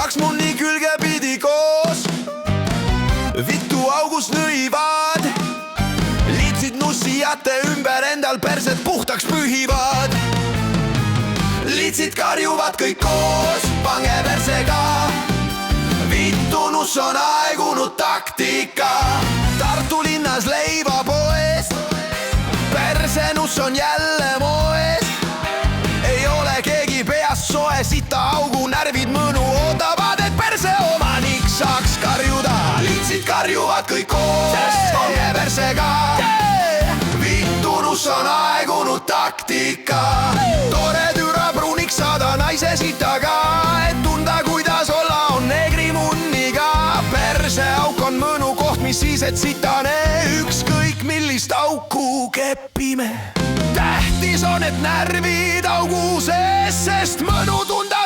kaks munni külge pidi koos vittu augus lõivad, liitsid nussijate ümber endal perset puhtaks pühivad. Liitsid karjuvad kõik koos pange persega, vittu nuss on aegunud taktika. Tartu linnas leivapoes perse nuss on jälle moes, ei ole keegi peast soe, sita augu närvid mõnu ootavad, et perse omanik saaks karjuda. Liitsid karjuvad kõik koos pange persega, vittu nuss on aegunud taktika. Tore türa pruuniks saada naise sitaga, et tunda kuidas olla on neegri munniga. Perse auk on mõnu koht, mis siis, et sitane ükskõik millist auku keppime. Tähtis on, et närvid augu sees, sest mõnu tunda